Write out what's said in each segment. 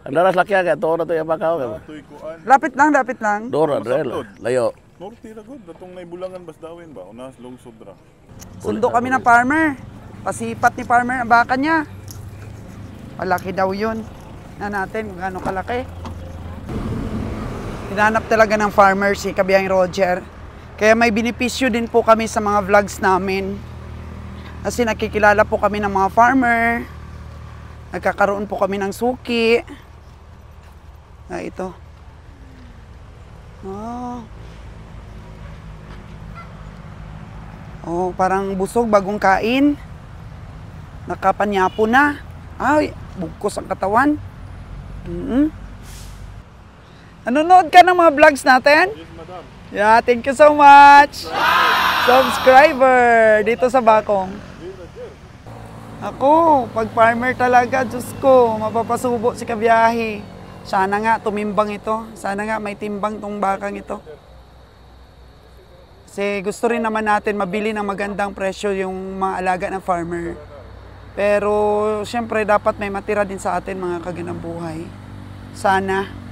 Ang daras laki agad, toro to yung bakaw. Atoy kuan. Lapit lang, lapit lang. Dora, Drel. Layo. Norte ra gud datong naibulangan bas dawin ba unas lungsod ra. Sundo kami ng farmer. Pasipat ni farmer ang baka niya. Malaki daw yun. Na natin kung gaano kalaki. Hinanap talaga ng farmer si Kabiyang Roger. Kaya may benepisyo din po kami sa mga vlogs namin. Kasi nakikilala po kami ng mga farmer. Nagkakaroon po kami ng suki. Ito. Parang busog, bagong kain. Nakapanyapo na. Ay, bugkos ang katawan. Nanonood ka ng mga vlogs natin? Yes, madam. Yeah, thank you so much. Subscriber dito sa Bakong. Ako, pag farmer talaga, Diyos ko, mapapasubo si kabiyahe. Sana nga tumimbang ito. Sana nga may timbang tong bakang ito. Kasi gusto rin naman natin mabili ng magandang presyo yung mga alaga ng farmer. Pero siyempre dapat may matira din sa atin mga kaganang buhay. Sana.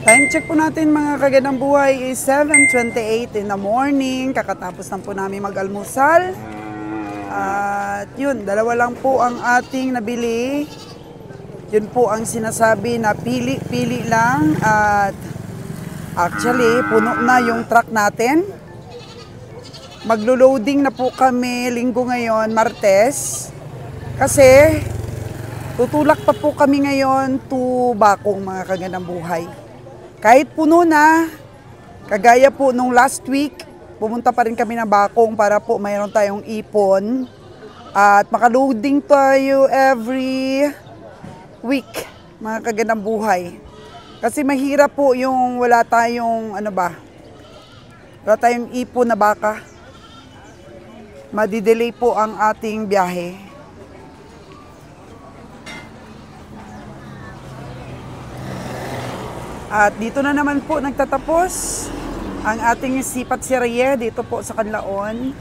Time check po natin mga kaganang buhay is 7:28 in the morning. Kakatapos lang po namin mag-almusal. At yun, dalawa lang po ang ating nabili. Yun po ang sinasabi na pili-pili lang. At actually, puno na yung truck natin. Maglo-loading na po kami linggo ngayon, Martes. Kasi tutulak pa po kami ngayon to Bakong mga kaganang buhay. Kahit puno na, kagaya po nung last week, pumunta pa rin kami ng Bakong para po mayroon tayong ipon. At makaloading tayo every week, mga kaganang buhay. Kasi mahirap po yung wala tayong, wala tayong ipon na baka. Madidelay po ang ating biyahe. At dito na naman po nagtatapos ang ating sipat serye dito po sa Canlaon.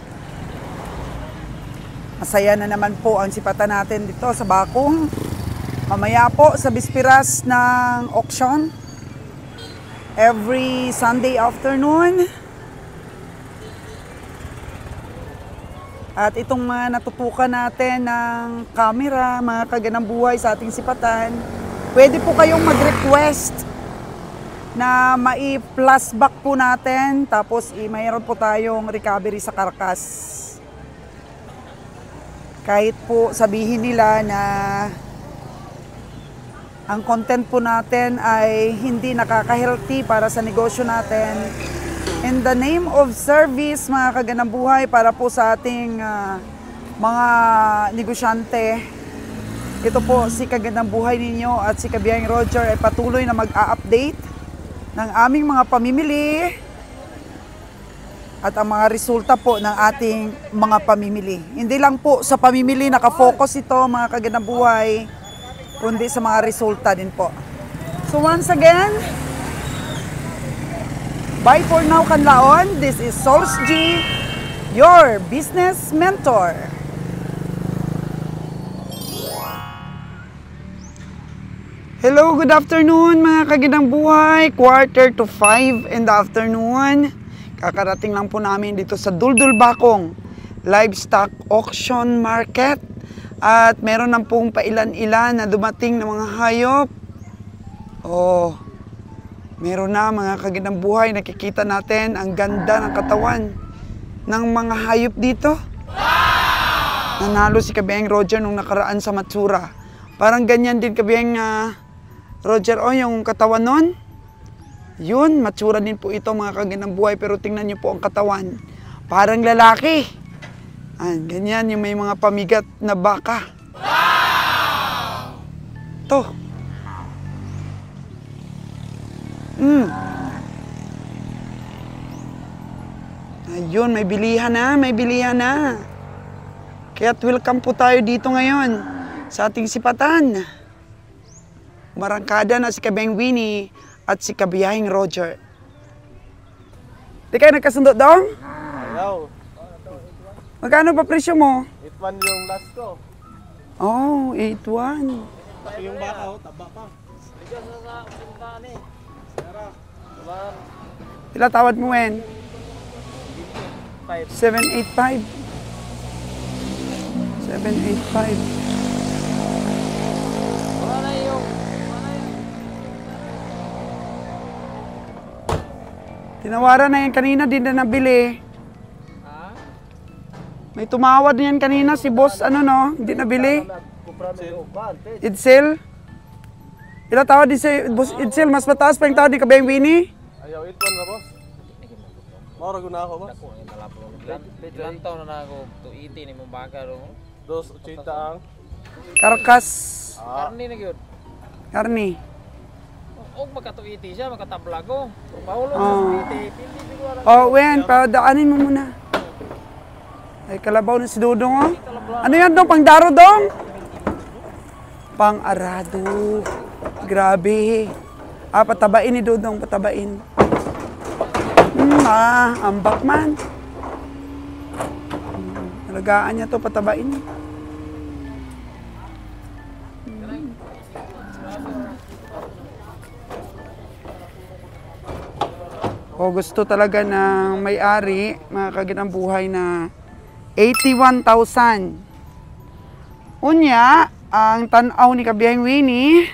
Masaya na naman po ang sipatan natin dito sa Bakong. Mamaya po sa bispiras ng auction. Every Sunday afternoon. At itong mga natutukan natin ng camera, mga kaganang buhay sa ating sipatan, pwede po kayong mag-request na mai-flashback po natin, tapos mayroon po tayong recovery sa karkas. Kahit po sabihin nila na ang content po natin ay hindi nakaka-healthy para sa negosyo natin. In the name of service, mga kaganang buhay, para po sa ating mga negosyante, ito po si Kaganang Buhay ninyo at si Kabiyang Roger ay patuloy na mag-a-update ng aming mga pamimili at ang mga resulta po ng ating mga pamimili. Hindi lang po sa pamimili nakafocus ito, mga kaganang buhay, kundi sa mga resulta din po. So once again, bye for now Canlaon. This is Sols G, your business mentor. Hello, good afternoon mga kaginang buhay. 4:45 in the afternoon. Kakarating lang po namin dito sa Duldul Bakong Livestock Auction Market. At meron na pong pailan-ilan na dumating na mga hayop. Meron na mga kaginang buhay. Nakikita natin ang ganda ng katawan ng mga hayop dito. Nanalo si Kabiyang Roger nung nakaraan sa Matsura. Parang ganyan din Kabiyang Roger, yung katawan nun, yun, matsura din po ito mga kaganang buhay, pero tingnan nyo po ang katawan. Parang lalaki. Ganyan, yung may mga pamigat na baka. Wow! Ito. Ayun, may bilihan na, may bilihan na. Kaya't welcome po tayo dito ngayon sa ating sipatan. Marangkada na si Kabeng Winnie at si Kabiyahing Roger. Di kayo nagkasundo dong? Ayaw. Magkano ba presyo mo? 8-1 yung last ko. Oh, 8-1. Yung baka, taba pa. Ila tawad mo, Wen? 785. 785. Tinawaran na yan kanina, din na nabili. May tumawad na yan kanina, si boss, ano no, hindi nabili. Idsel? Ila tawad din si boss Idsel, mas mataas pa yung tawad ni Kabeng Winnie? Ayaw, 8-1 na boss. Maura ko na ako boss. Ilang taon na ako to iti ni mong baka ro. 2.80 ang. Karkas. Karni na gyud. Karni. Og magkatuiti siya, magkatablago. Paulo Oh. sa iti, pindi siguro. Oh, Wen, padaanin mo muna. Ay, kalabaw na si Dudong, oh. Ano yan, Dong? Pangdaro, Dong? Pang-arado. Grabe. Patabain ni Dudong, patabain. Ambak man. Alagaan niya to, patabain. O gusto talaga ng may-ari, mga kaganang buhay na 81,000. Unya, ang tanaw ni Kabiyahing Winnie,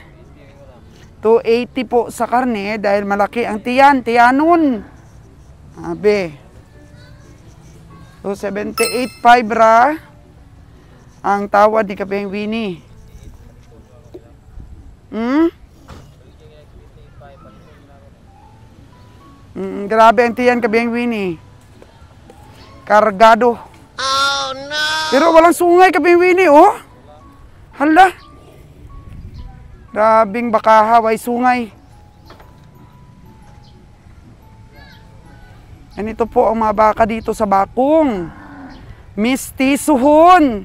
280 po sa karne dahil malaki ang tiyanon. Abe. So, 78,500 ra ang tawad ni Kabiyahing Winnie. Grabe ang tiyan, Kabiyahing Winnie. Kargado. Oh, no! Pero walang sungay, Kabiyahing Winnie, oh. Hala. Grabing bakaha, way sungay. Ganito po ang mga baka dito sa Bakong. Mistisuhon.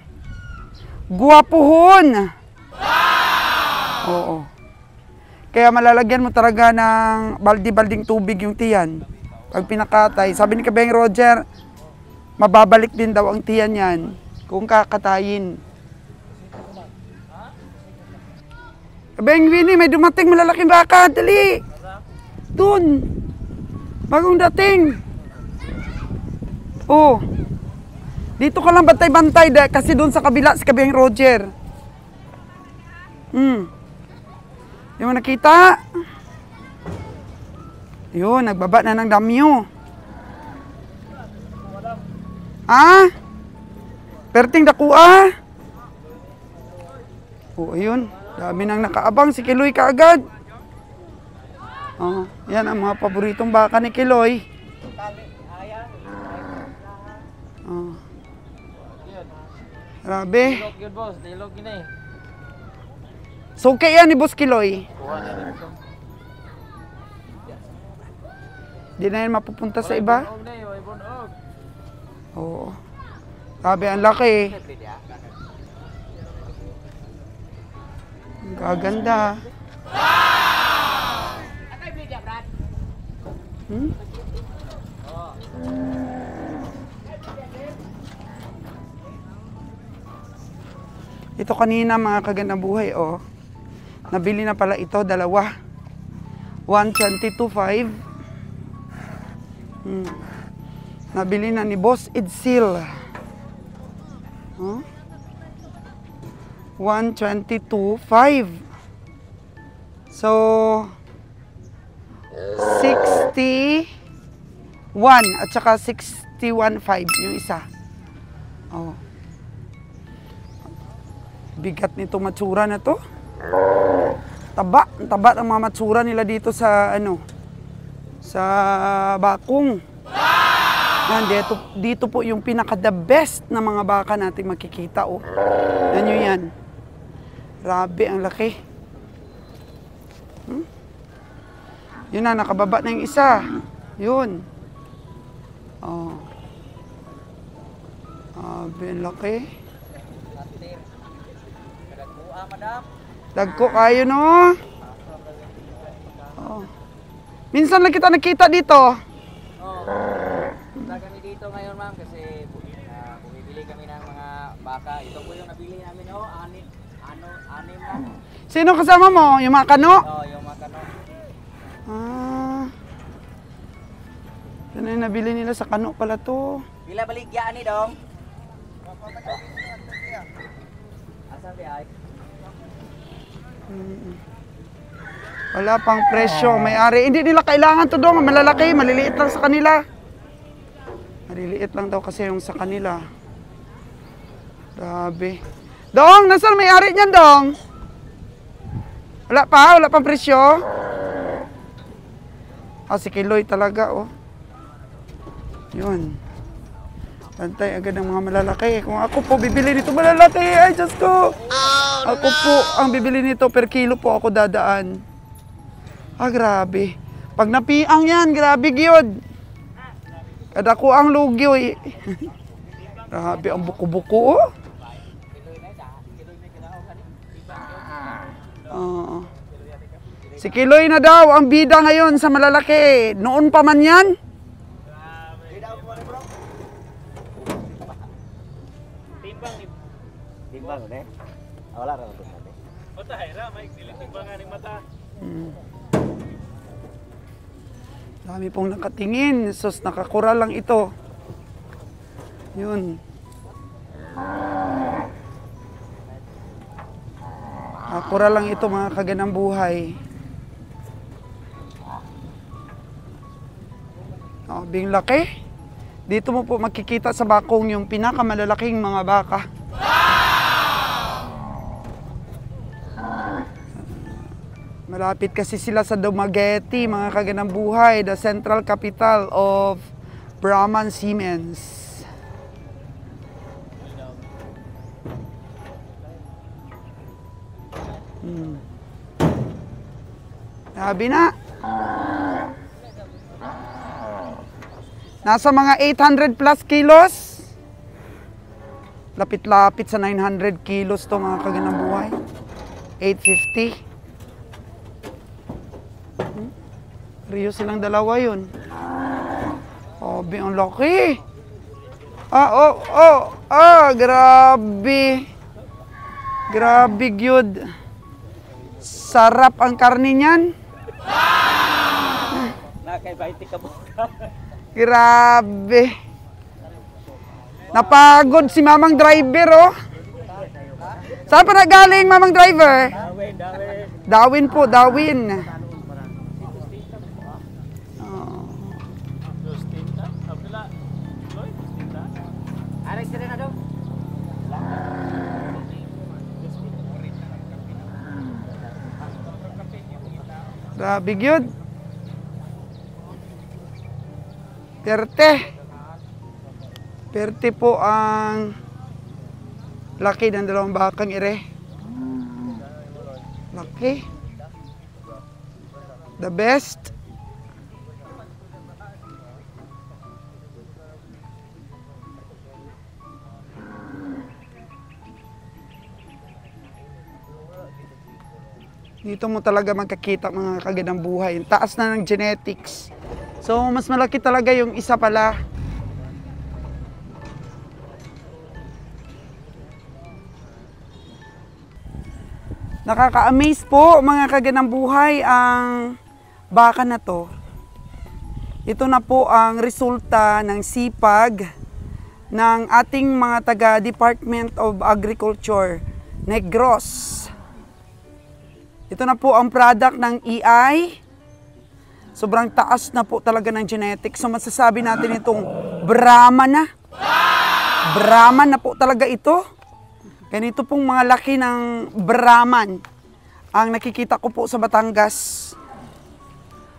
Guwapuhon. Oo. Kaya malalagyan mo talaga ng baldi-balding tubig yung tiyan. Pag pinakatay, sabi ni Kabeng Roger, mababalik din daw ang tiyan yan kung kakatayin. Kabeng Winnie, may dumating malalaking baka. Dali! Doon! Bagong dating. Oh. Dito ka lang bantay-bantay kasi doon sa kabila si Kabeng Roger. Di mo nakita? Yun, nagbaba na ng damyo. Perting dakua. Oh, ayun. Dami nang nakaabang si Kiloy kaagad. Oh, yan ang mga paboritong baka ni Kiloy. Oh. Grabe. Dilog gyud boss, dilog gini. So, kaya ni Boss Kiloy. Kuha na dito. Di na yan mapupunta sa iba. Og na yo, ibon og. Oo. Grabe, ang laki. Ang gaganda. Ito kanina mga kagandang buhay, oh. Nabili na pala ito, dalawa. 122.5. Nabili na ni Boss Idsel. Huh? 122.5. So, 61 at saka 61.5 yung isa. Oh. Bigat nito matsura na to. Taba ang mga matsura nila dito sa sa Bakong. Yan, dito po yung pinaka-the best na mga baka natin makikita, oh. Yan yun yan. Grabe, ang laki. Yun na, nakababa na yung isa. Yun. Oh. Grabe, ang laki. Natir. Kadagbuha, madam. Dagko kayo, no? Oh. Minsan lang kita nakita dito. Oh. Punta kami dito ngayon, ma'am, kasi bumibili kami ng mga baka. Ito po yung nabili namin, oh. Anim lang. Sino kasama mo? Yung mga kano? Oh, yung mga kano. Ah. Yan yung nabili nila sa kano pala to. Pila baligyan ni dong? Asa di ay? Wala pang presyo, may-ari. Hindi nila kailangan to dong, malalaki, maliliit lang sa kanila. Maliliit lang daw kasi yung sa kanila. Grabe. Dong, nasaan may-ari niyan, Dong? Wala pang presyo. Ah, si Kiloy talaga, oh. Yun. Bantay agad ng mga malalaki. Kung ako po bibili nito malalaki, ay Diyos ko. Ako po ang bibili nito, per kilo po ako dadaan. Ah, grabe. Pag napiang yan, grabe gyud. Kada ko ang lugyo eh. Grabe ang buko-buko, oh. Si Kiloy na daw ang bida ngayon sa malalaki. Noon pa man yan. Timbang ni. Wala ra to sabi. Dami pong nakatingin. Sus, nakakura lang ito. Yun. Nakakura lang ito mga kaganang buhay. Bing laki. Dito mo po makikita sa bakong yung pinakamalalaking mga baka. Malapit kasi sila sa Dumaguete, mga kaganang buhay, the central capital of Brahman Siemens. Sabi na. Nasa mga 800 plus kilos. Lapit-lapit sa 900 kilos to mga kaganang buhay. 850. Rio silang dalawa yun. Obi, ang laki. Grabe. Grabe, gyud. Sarap ang karne niyan. Nakaibaiti ka mo. Grabe. Napagod si mamang driver, oh. Saan pa nagaling, mamang driver? Dawin po, Dawin. Aray sila na daw. Grabe, gyud. Perte po ang laki ng dalawang bakang ire. Laki. The best. Dito mo talaga magkakita mga kaganang buhay. Taas na ng genetics. So, mas malaki talaga yung isa pala. Nakaka-amaze po mga kaganang buhay ang baka na to. Ito na po ang resulta ng sipag ng ating mga taga Department of Agriculture, Negros. Ito na po ang product ng EI. Sobrang taas na po talaga ng genetics. So masasabi natin itong Brahman na. Brahman na po talaga ito. Ganito pong mga laki ng Brahman ang nakikita ko po sa Batangas.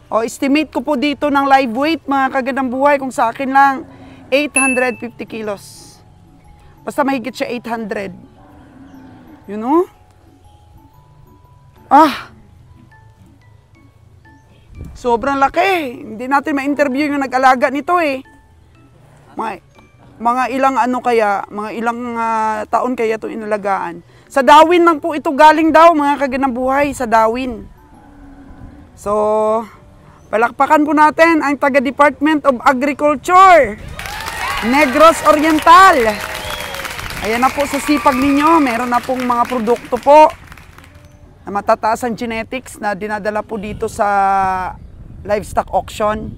O estimate ko po dito ng live weight mga kagandang buhay kung sa akin lang 850 kilos. Basta mahigit siya 800. You know? Sobrang laki. Hindi natin ma-interview yung nag-alaga nito eh. mga ilang ano kaya, mga ilang taon kaya ito inalagaan. Sa Dawin lang po ito galing daw, mga kaganang-buhay, sa Dawin. So, palakpakan po natin ang taga Department of Agriculture, Negros Oriental. Ayan na po sa sipag ninyo, meron na pong mga produkto po na matataas ang genetics na dinadala po dito sa livestock auction.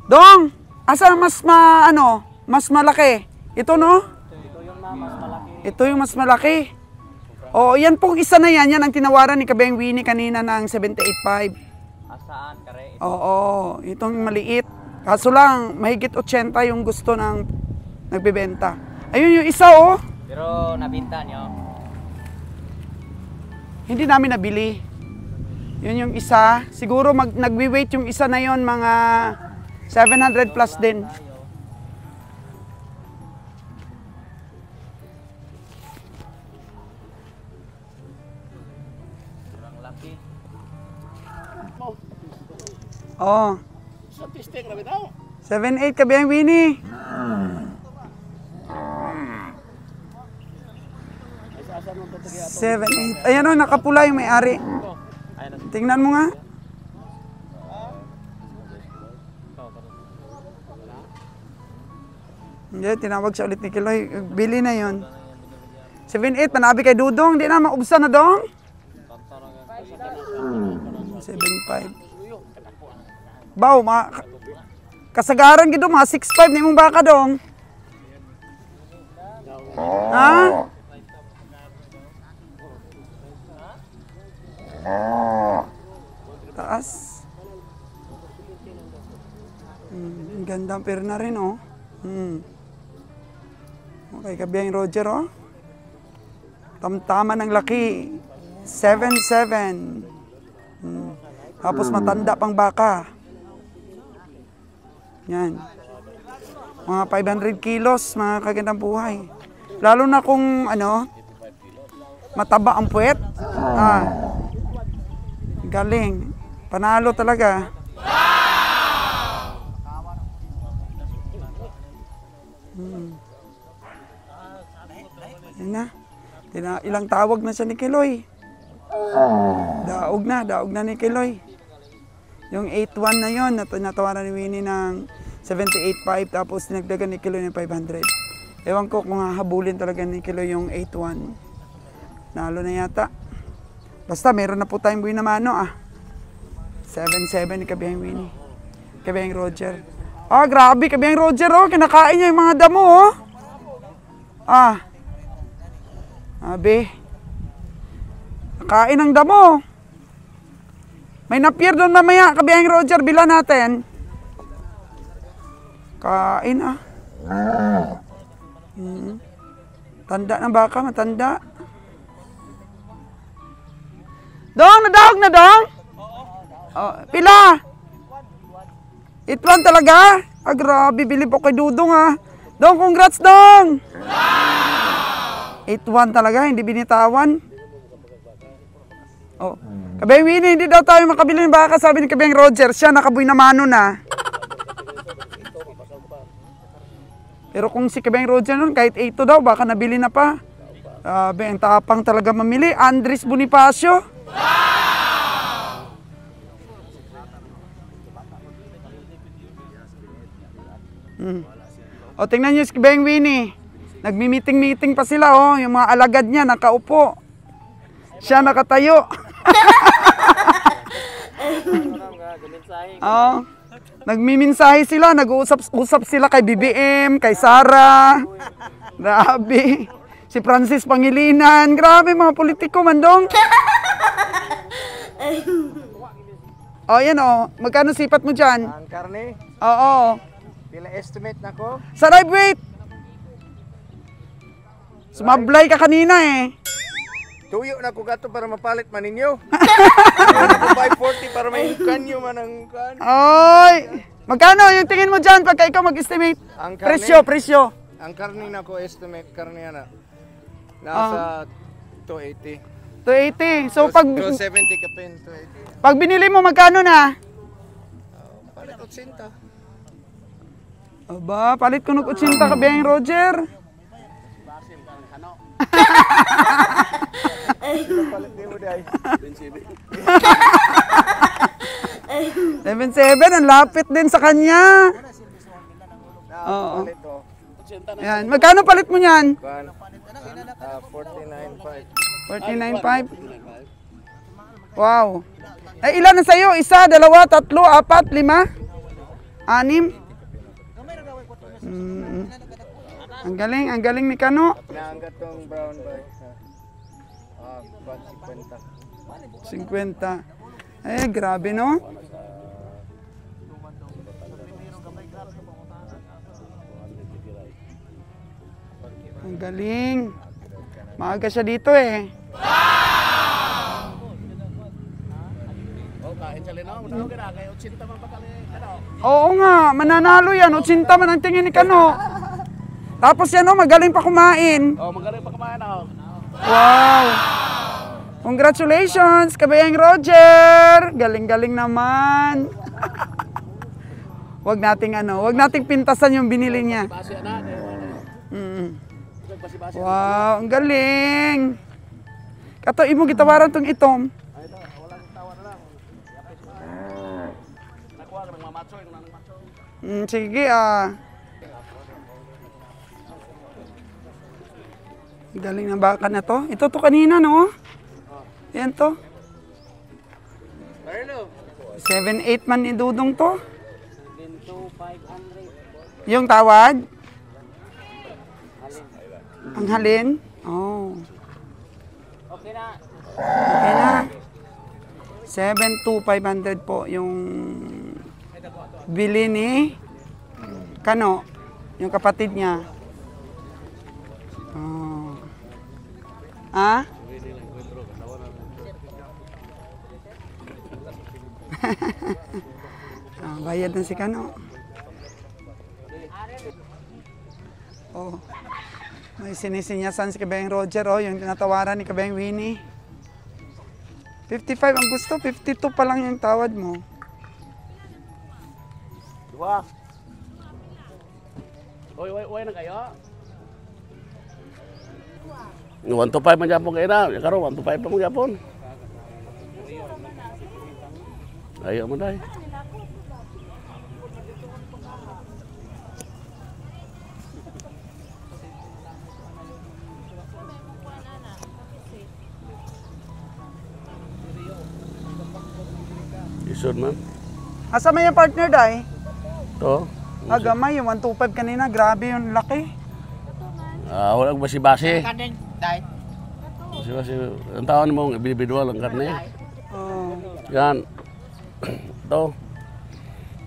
Dong, asa mas malaki? Ito no? Ito yung mas malaki. O, yan pong isa na yan ang tinawaran ni Kabeng Winnie kanina ng 785. Asaan, kare? Oo, itong maliit. Kaso lang, mahigit 80 yung gusto ng nagbebenta. Ayun yung isa oh. Pero nabinta nyo? Hindi namin nabili. Yun yung isa. Siguro nagwi-wait yung isa na yon mga 700 plus din. Kurang laki. Oh. Sa pisting na bitaw. 7.8 Kabeng Winnie. Seven, eight. Ayan o, nakapula yung may-ari. Tingnan mo nga. Hindi, tinawag siya ulit ni Kiloy. Bili na yon. 7.8, panabi kay Dudong. Di na, maubsa na dong. 7.5. Baw, kasagaran gito, mga 6.5 na yung baka dong. Ha? Taas. Ang ganda pero na rin oh. Okay, Kabeng Roger oh. Tamtama ng laki. 7.7. Tapos matanda pang baka. Yan. Mga 500 kilos, mga kagandang buhay. Lalo na kung mataba ang puwet. Galing. Panalo talaga. Yan na. Ilang tawag na siya ni Kiloy. Daog na ni Kiloy. Yung 8.1 na yon, natawaran ni Winnie ng 78.5 tapos dinagdagan ni Kiloy ng 500. Ewan ko kung hahabulin talaga ni Kiloy yung 8.1. Nalo na yata. Basta meron na po tayong buhay na mano 7.7 ni Kabeng Winnie. Kabeng Roger. Grabe Kabeng Roger oh. Kinakain niya yung mga damo oh. Abe. Nakain ng damo. May napier doon mamaya, Kabeng Roger, bila natin. Kain Tanda na baka, matanda. Dong, nadawag na dong? Pila? Itwan talaga? Grabe, bilib ako kay Dudong Dong, congrats dong! 8-1 talaga, hindi binitawan. Kabeng Winnie, hindi daw tayo makabili ng baka, sabi ni Kabeng Roger. Siya, nakabuy na mano na. Pero kung si Kabeng Roger nun, kahit 8 daw, baka nabili na pa. Ang tapang talaga mamili. Andres Bonifacio. Tingnan nyo si Kabeng Winnie. Nagmi-meeting pa sila yung mga alagad niya nakaupo. Siya nakatayo. Nagmiminsahe sila, nag-uusap sila kay BBM, kay Sara. Grabe. Si Francis Pangilinan. Grabe mga politiko mandong. Yan magkano sipat mo dyan? Ang karne, Oo. pila estimate na ko? Sa live weight. Sumablay ka kanina Tuyo na ko gato para mapalit man ninyo. 540 para may kanyo man ang kan. Ay! Magkano yung tingin mo dyan pagka ikaw mag-estimate? Ang karne, Presyo. ang karne na ko estimate karne na nasa 280. 280. So pag 270 ka pen, 280. pag binili mo magkano na? Palit 80. Aba, palit ko ng 80 ka biyang Roger. Palit din mo day. 7-7, ang lapit din sa kanya. Oo. Palit oh. Yan. Magkano palit mo yan? 49.5. 49.5. Wow. Eh, ilan na sa'yo? 1, 2, 3, 4, 5, 6? Ang galing ni Kano. Naanggat tong brown bike. 50. 50. Eh, grabe no? Ang galing. Maaga siya dito eh. Oh, kain sa linaw. Matawag ka na. Kaya 80 man pa kali. Oo nga, mananalo yan. 80 man ang tingin ni Kano. Tapos yan oh, magaling pa kumain. Oh, magaling pa kumain ako. Wow! Congratulations, Kabayang Roger! Galing-galing naman. Wag nating pintasan yung binili niya. Basi na. Basi-basi. Wow, ang galing. Kato, imo gitawaran tong itom. Ay, ito. Walang tawa na lang. Nakuha ka ng mamatsoy. Sige ah. Galing ng baka na to. Ito to kanina, no? Yan to. 7-8 man ni Dudong to. 7,500. Yung tawad? Ang halin? Oh. Okay na. Okay na. 7,500 po yung bili ni Kano, yung kapatid niya. Oh. Ah? Bayad na si Kano. Oh. May sinisinyasan si Kabayang Roger, oh, yung tinatawaran ni Kabayang Winnie. 55 ang gusto, 52 pa lang yung tawad mo. Diba? Uy na kayo. 125 man Japon kayo na. Karo, 125 pa mo Japon. Ayaw mo dahil. Isod man. Asa may yung partner, Day? To. Gamay, yung 125 kanina, grabe yung laki. Walang basi-basi. Basi-basi. Ang taon mong individual ang karne. Oh. Yan. Ito.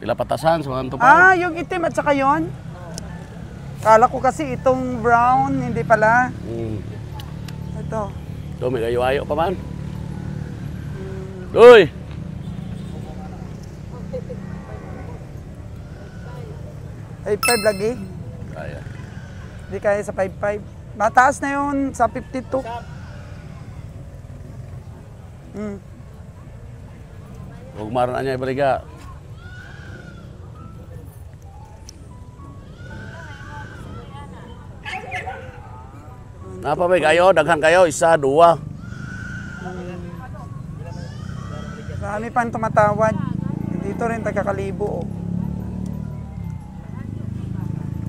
Pila patasan sa mga tupay. Yung itim at saka yun? Kala ko kasi itong brown, hindi pala. Ito. Ito, may kayo-ayo pa man. Uy! Ay, 5 lagi. Kaya. Hindi kaya sa 5-5. Mataas na yun sa 52. Huwag maroon niya ibaliga. Napa ba kayo? Daghan kayo? 1, 2. Marami pang tumatawad. Dito rin taga-Kalibo.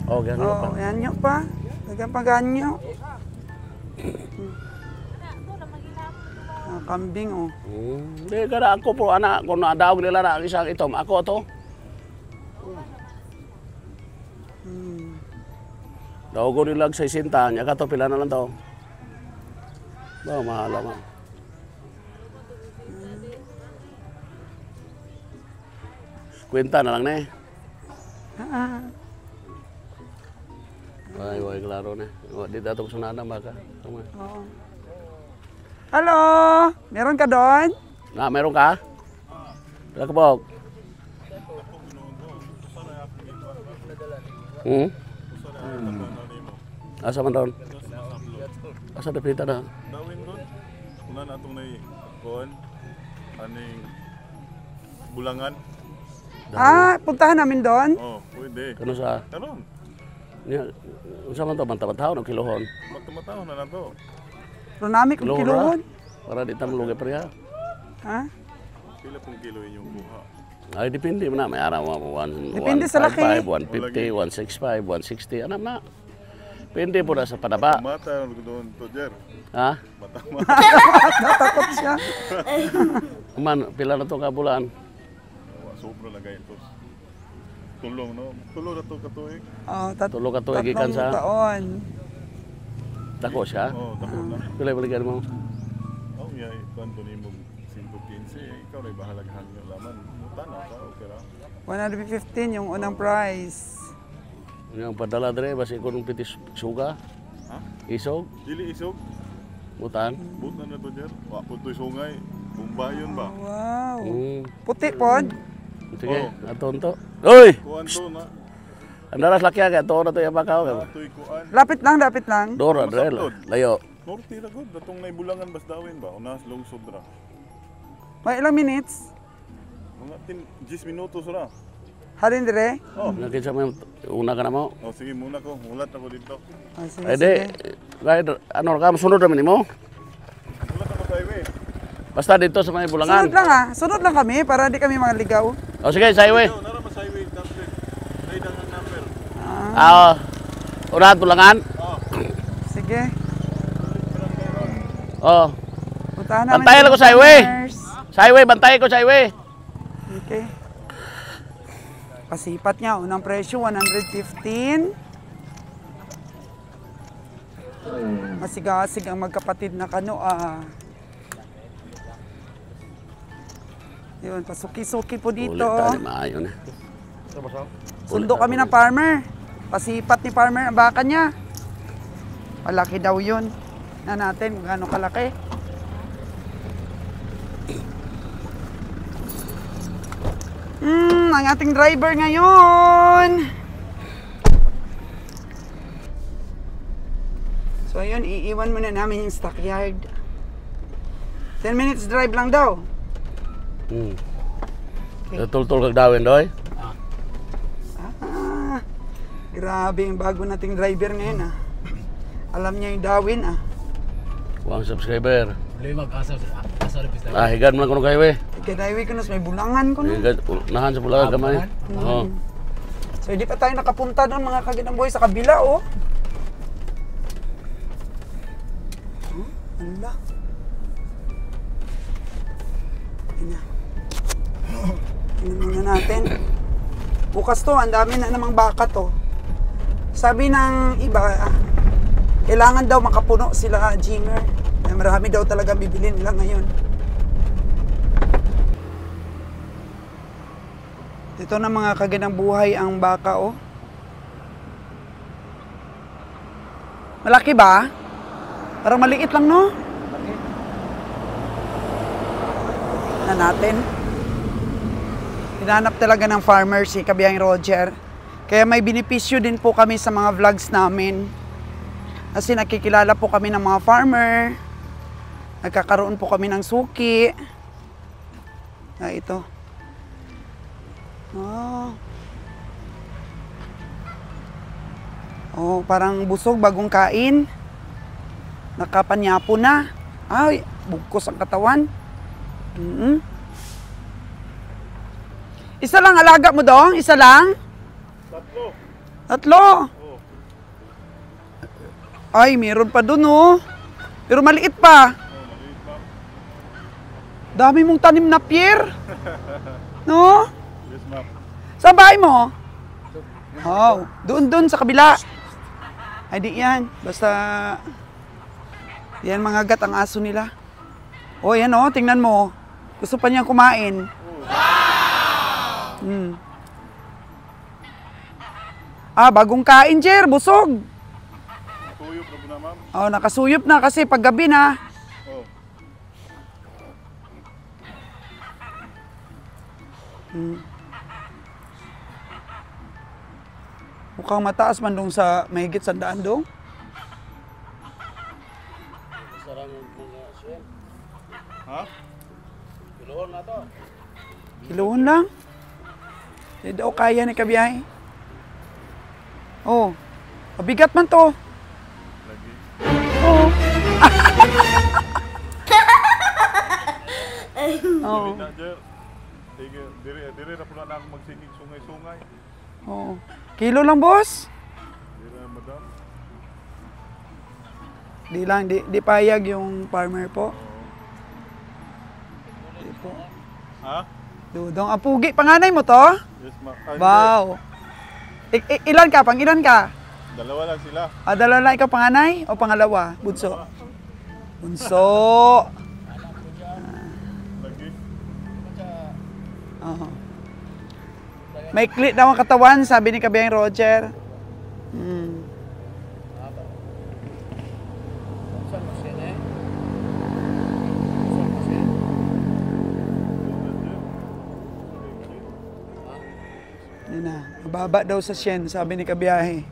Oh, gano'n pa. Oh, yan nyo pa. Dagang paganyo. Kambing, oh. Hindi, kada ako po, anak, kung nadawag nila na ang isang itom, ako to. Daw ko nilag sa isinta, niya ka to, pila na lang to. Ba, mahala mo. Kwenta na lang na eh. Ay, klaro na. Di datong sunada baka. Oo. Hello! Meron ka doon? Na, meron ka? Pila ka po? Asa man doon? Asa dapita na? Dawin doon. Una na itong kuhan. Aning bulangan. Puntahan namin doon. Oh, pwede. Kano sa Karon, niya unsa man to mantaw-taw o kilohon? magtumataw na lang to. Pero namin kung Kilohon kilohon. ra. Para di ta malugay pareha. Ha? Pila pong kilo inyong buha? Ay depende man na may araw mo Depende sa laki. 150, 165, 160 anam na. Depende po na sa padaba. Mata ko doon to, Jer. Ha? Matama. Natakot siya. Man pila na to ka bulan? Sobra na gayon to. Tulong, no? Tulong na to katuig. Tulo ka tuig ikan sa taon. dako siya. Oh, dako na. Pila balikan mo? Oh, yeah, kwanto ni mo 5-15, ikaw na bahalaghan nyo laman. Tanaw ka, okay ra. 115 yung unang price. Yung padala dre basi kun pitis suga. Ha? Isog, Dili isog. mutan. Butan na to, Jer. Wa po to'y sungay. Bumbayon ba? Wow. Mm. Puti pod. Sige, aton to. Oy! Kuan to na. Andaras laki aga to na to ya bakaw. To'y kuan. Lapit lang, lapit lang. Dora dre layo. Norte ra gud. Datong nay bulangan bas dawin ba? Unas lungsod ra. May ilang minutes? Mga 10 minutos ra. Halin dire? Oh. Nakita mo una ka na mo. Oh, sige muna ko. Ulat ako dito. Sige, Ay di, guide, ano ka sunod naman mo? Ulat ako sa highway. Basta dito sa mga bulangan. Sunod lang sunod lang kami para di kami maligaw. O sige, sa highway. Yo, nara mas highway number. Nay dangan number. Unahan tulangan. Oh. Sige. Oh, Puntahan namin. Bantayan yung ako sa highway. partners. sa highway, bantay ko sa highway. Okay. Pasipat niya, unang presyo 115. Masigasig ang magkapatid na kano Yun, pasuki-suki po dito. Ulit tali maayo na. Sundo kami ng farmer. Pasipat ni farmer ang baka niya. Malaki daw yun. Na natin kung gaano kalaki. Ang ating driver ngayon. So ayun, iiwan muna namin yung stockyard. 10 minutes drive lang daw. Tul-tul kag dawin doy. Grabe yung bago nating driver ngayon Alam niya yung dawin Wang subscriber. Higan mo lang kuno kay highway. Kaya ko may bulangan ko no. Higad nahan sa bulangan gamay. Oh. So hindi pa tayo nakapunta doon mga kaginamboy sa kabila Ala. Tingnan muna natin. Bukas to, ang dami na namang baka to. Sabi ng iba, kailangan daw makapuno sila, Jinger. Marami daw talaga bibili nila ngayon. Ito na mga kaganang buhay ang baka, Malaki ba? Parang maliit lang, no? Na natin. Hinanap talaga ng farmer si Kabiyang Roger. Kaya may benepisyo din po kami sa mga vlogs namin. Kasi nakikilala po kami ng mga farmer. Nagkakaroon po kami ng suki. Ito. Parang busog, bagong kain. Nakapanyapo na. Ay, bugkos ang katawan. Isa lang alaga mo dong? Isa lang? Tatlo? Ay, meron pa dun Pero maliit pa. Dami mong tanim na pier. No? Yes, ma'am. Saan bahay mo? Doon sa kabila. Ay di yan. Basta yan mga gat ang aso nila. Yan tingnan mo. Gusto pa niyang kumain. Bagong kain, Jer. Busog. Tuyok na po na, ma'am. Nakasuyop na kasi paggabi na. Oh. Mukhang mataas man dong sa mahigit 100 dong. Ha? Kilohon na to. Kilohon lang. Di daw kaya ni kabiyahe. Oh, mabigat man to. Lagi. Oh. Oh. Dili na, Jer. Sige, dire na pula na ako magsingig sungay-sungay. Oh. Kilo lang, boss. Dire na, madam. Di lang, di payag yung farmer po. Di po. Ha? Dudong, pugi, panganay mo to? Yes, ma. Wow. Ilan ka? Pang ilan ka? Dalawa lang sila. Dalawa lang ikaw panganay o pangalawa? Bunso. Bunso. Lagi. Oo. May clit daw ang katawan, sabi ni Kabiyang Roger. Hmm. Yan na. Mababa daw sa sien, sabi ni Kabiyahe.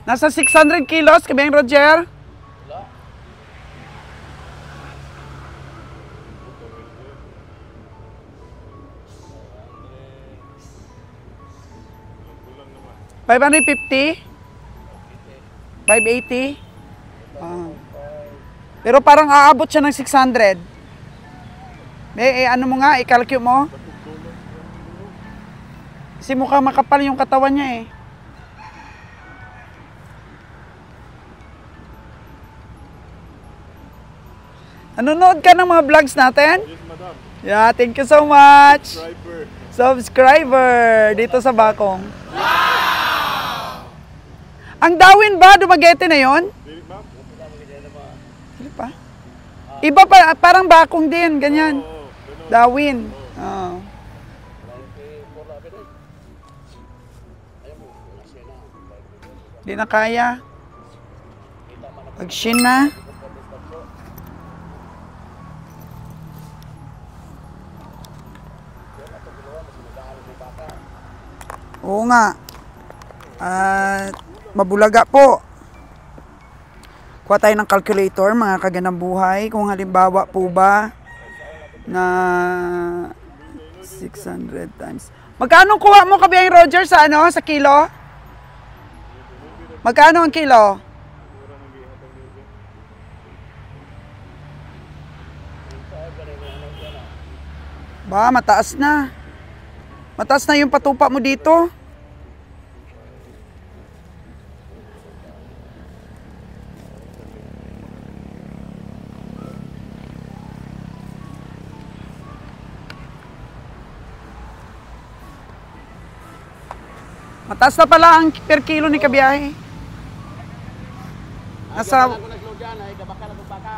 Nasa 600 kilos, Kabiyang Roger. $550? $580? Ah. Pero parang aabot siya ng 600. Ano mo nga, i-calculate mo? Kasi mukhang makapal yung katawan niya eh. Nanonood ka ng mga vlogs natin? Yes, madam. Yeah, thank you so much. Driver. Subscriber dito sa Bakong. Wow! Ang Dawin ba, Dumaguete na yon? Dili, ma'am. Hindi pa. Iba pa, parang Bakong din, ganyan. Oo, ganun. Dawin. Oh. Di na kaya. Pag-shin na. Oo nga. At mabulaga po. Kuha tayo ng calculator, mga kaganang buhay. Kung halimbawa po ba na 600 times. Magkano kuha mo, Kabiyang Roger, sa ano, sa kilo? Magkano ang kilo? Ba, mataas na. Mataas na yung patupa mo dito. Mataas na pala ang per kilo ni Kabiyahe. Nasa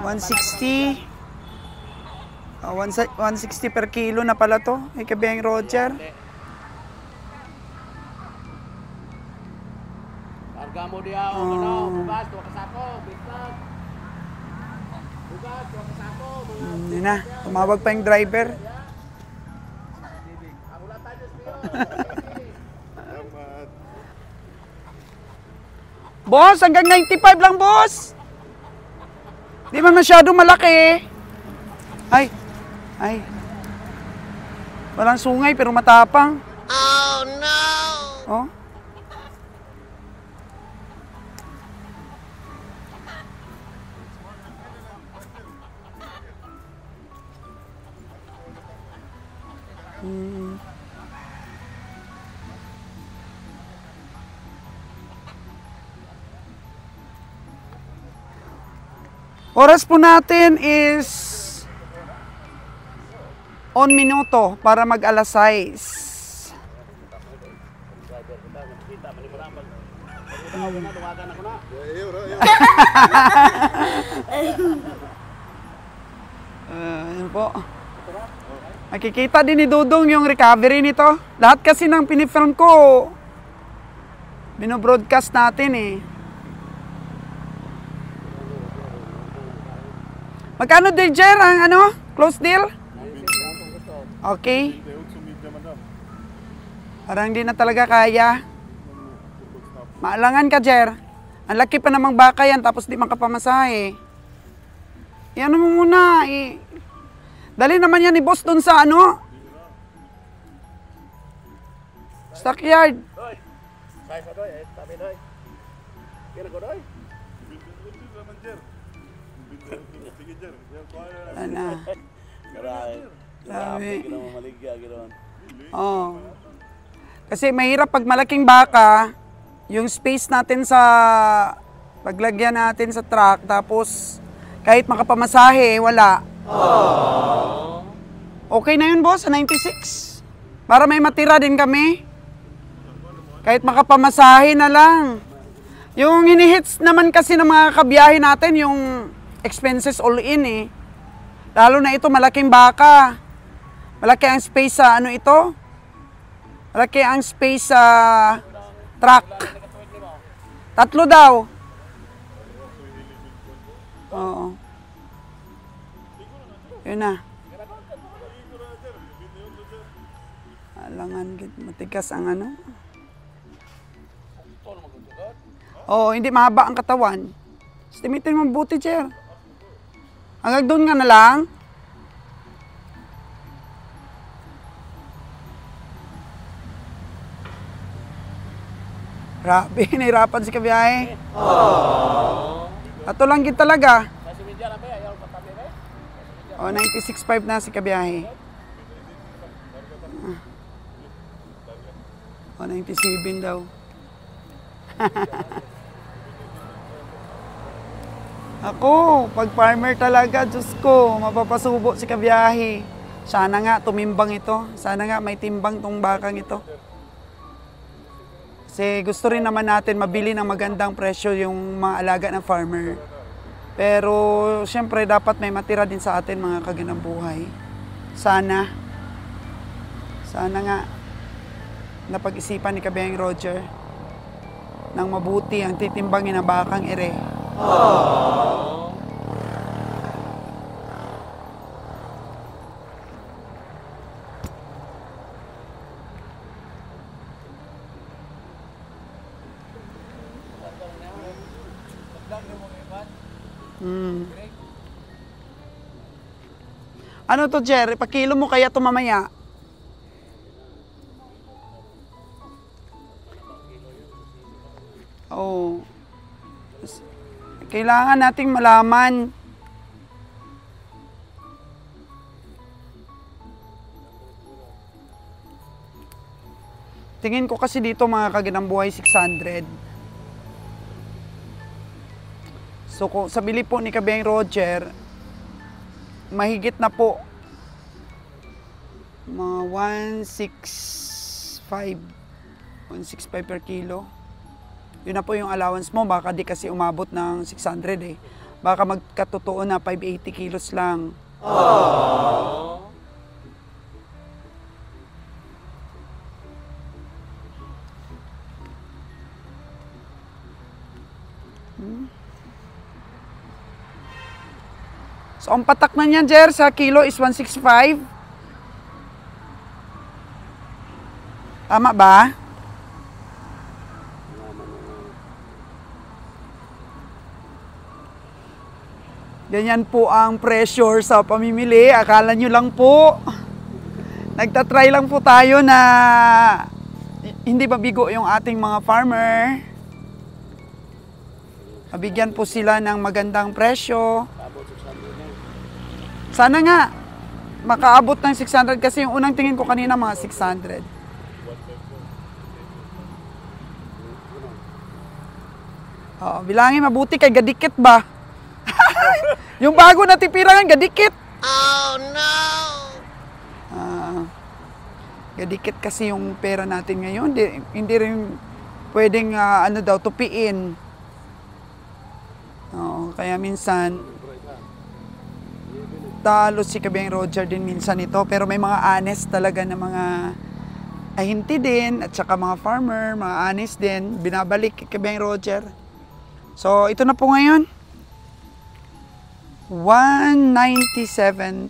160. 160 per kilo na pala to. Ay Kabiyang Roger. Karga mo diya o ano, bugas, tuwa kasako, bitag. Bugas, tuwa kasako, mga... Hindi na, tumawag pa yung driver. Ako lang tayo sa piyo. Salamat. Boss, hanggang 95 lang, boss. Di man masyadong malaki. Ay. Walang sungay pero matapang. Oh, no! Oh? Oras po natin is 1 minuto para mag alas 6. Ayan po. Makikita din ni Dudong yung recovery nito. Lahat kasi ng pinifilm ko, binobroadcast natin eh. Magkano din, Jer, ang ano? Close deal? Okay. Parang hindi na talaga kaya. Maalangan ka, Jer. Ang laki pa namang baka yan, tapos di makapamasahe. Yan mo muna, Dali naman yan ni boss dun sa ano? Stockyard. Doy. Kaya sa doy, tabi doy. Kira ko doy. Sige, Jer. Ano? Grabe. Grabe. Ginawa maligya, ginawa. Oh. Kasi mahirap pag malaking baka, yung space natin sa paglagyan natin sa truck, tapos kahit makapamasahe, wala. Okay na yun, boss, sa 96. Para may matira din kami. Kahit makapamasahe na lang. Yung hinihits naman kasi ng mga kabiyahe natin, yung expenses all in eh. Lalo na ito, malaking baka. Malaki ang space sa ano ito? Malaki ang space sa truck. 3 daw. Oo. Yun na. Alangan, matigas ang ano. Oo, hindi mahaba ang katawan. Estimitin mo buti, Jer. Hanggang doon nga na lang. Grabe, nahirapan si kabiyahe. Ato lang gid talaga. O, 96.5 na si kabiyahe. O, 97 daw. Ako, pag farmer talaga, Diyos ko, mapapasubo si kabiyahe. Sana nga tumimbang ito. Sana nga may timbang tong bakang ito. Kasi gusto rin naman natin mabili ng magandang presyo yung mga alaga ng farmer. Pero siyempre dapat may matira din sa atin mga kaganang buhay. Sana nga napag-isipan ni Kabeng Roger ng mabuti ang titimbangin ng bakang ere. Ano to, Jer? Pakilo mo kaya ito mamaya. Oh. Kailangan nating malaman. Tingin ko kasi dito mga kaganang buhay 600. So kung sa bili po ni Kabeng Roger, mahigit na po mga 165 per kilo. Yun na po yung allowance mo, baka di kasi umabot ng 600 eh. Baka magkatotoo na 580 kilos lang. So, ang patak na niyan, Jer, sa kilo is 165. Tama ba? Ganyan po ang pressure sa pamimili. Akala nyo lang po. Nagtatry lang po tayo na hindi mabigo yung ating mga farmer. Mabigyan po sila ng magandang presyo. Sana nga, makaabot ng 600 kasi yung unang tingin ko kanina mga 600. Oo, bilangin mabuti kay gadikit ba? Yung bago na tipirangan, gadikit. Oh no! Gadikit kasi yung pera natin ngayon. Hindi rin pwedeng tupiin. Oo, kaya minsan talo si Kabeng Roger din minsan ito, pero may mga honest talaga na mga ahinti din at saka mga farmer, mga honest din, binabalik kay Kabeng Roger. So ito na po ngayon, 197,000.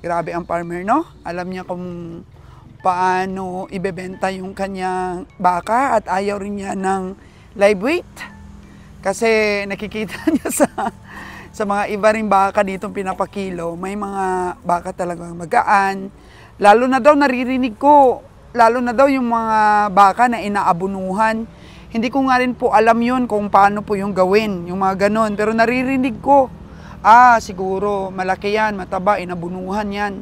Grabe ang farmer, no? Alam niya kung paano ibebenta yung kanyang baka at ayaw rin niya ng live weight. Kasi nakikita niya sa mga iba ring baka dito pinapakilo, may mga baka talagang magaan. Lalo na daw naririnig ko, lalo na daw yung mga baka na inaabunuhan. Hindi ko nga rin po alam yun kung paano po yung gawin, yung mga ganon. Pero naririnig ko, siguro malaki yan, mataba, inabunuhan yan.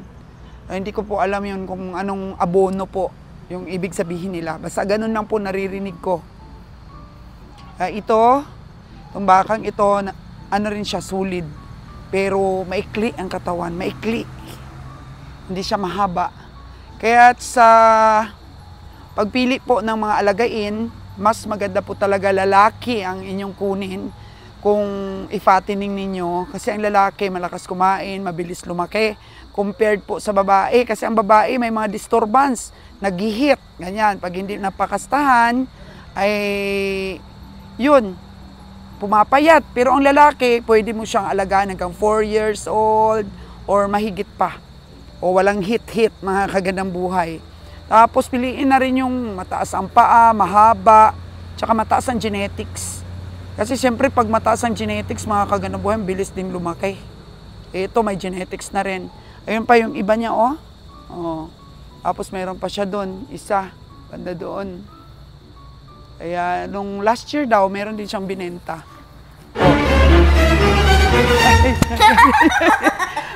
Hindi ko po alam yun kung anong abono po yung ibig sabihin nila. Basta ganun lang po naririnig ko. Itong bakang ito, ano rin siya, sulid. Pero maikli ang katawan, maikli. Hindi siya mahaba. Kaya sa pagpili po ng mga alagain, mas maganda po talaga lalaki ang inyong kunin kung ifattening ninyo. Kasi ang lalaki malakas kumain, mabilis lumaki. Compared po sa babae, kasi ang babae may mga disturbance, naghihit, ganyan. Pag hindi napakastahan, ay yun, pumapayat. Pero ang lalaki, pwede mo siyang alagaan hanggang 4 years old or mahigit pa. O walang hit-hit, mga kagandang buhay. Tapos piliin na rin yung mataas ang paa, mahaba, tsaka mataas ang genetics. Kasi siyempre pag mataas ang genetics, mga kagandang buhay, bilis din lumaki. Ito may genetics na rin. Ayun pa yung iba niya, oh. Tapos mayroon pa siya doon, isa, banda doon. Kaya nung last year daw, meron din siyang binenta.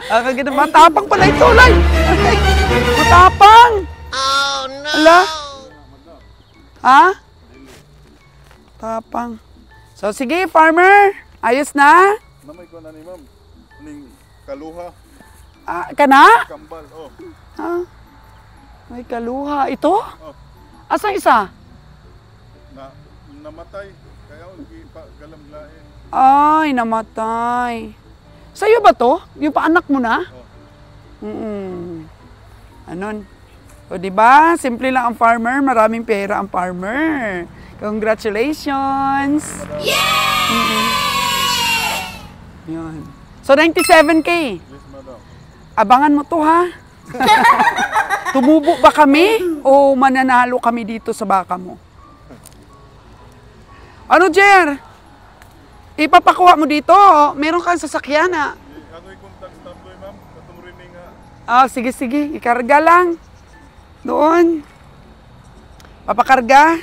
Kaganda, matapang pala ito, Lay. Matapang! Oh, no! Ala? Ha? Tapang. So, sige, farmer. Ayos na? Namay ko na ni ma'am. Ning kaluha, Kana? kambal, oh. May kaluha. Ito? Oh. Asa isa? Namatay. Kaya galam lain. Ay, namatay. Sa'yo ba to? Yung paanak mo na? Anon. O diba? Simple lang ang farmer. Maraming pera ang farmer. Congratulations! Yay! Yun. So, 97K. Yes, madam. Abangan mo to, ha? Tumubo ba kami o mananalo kami dito sa baka mo? Ano, Jer? Ipapakuha mo dito. Meron kang sasakyan, ha? Ako i-contact stamboy, ma'am. Katong rin nga. Sige, sige. Ikarga lang. Doon. Papakarga.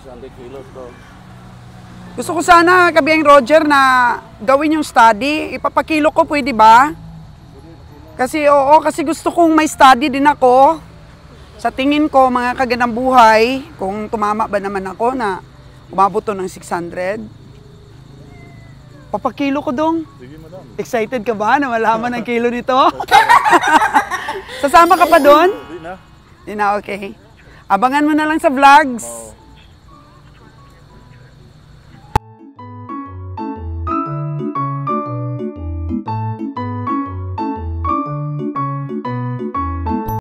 600 kilos to. Gusto ko sana, Kabiyang Roger, na gawin yung study. Ipapakilo ko, pwede ba? Kasi kasi gusto kong may study din ako. Sa tingin ko, mga kagandang buhay, kung tumama ba naman ako na umabot to ng 600. Papakilo ko dong. Sige, madam. Excited ka ba na malaman ang kilo nito? Sasama ka pa doon? Di na. Di na, okay. Abangan mo na lang sa vlogs.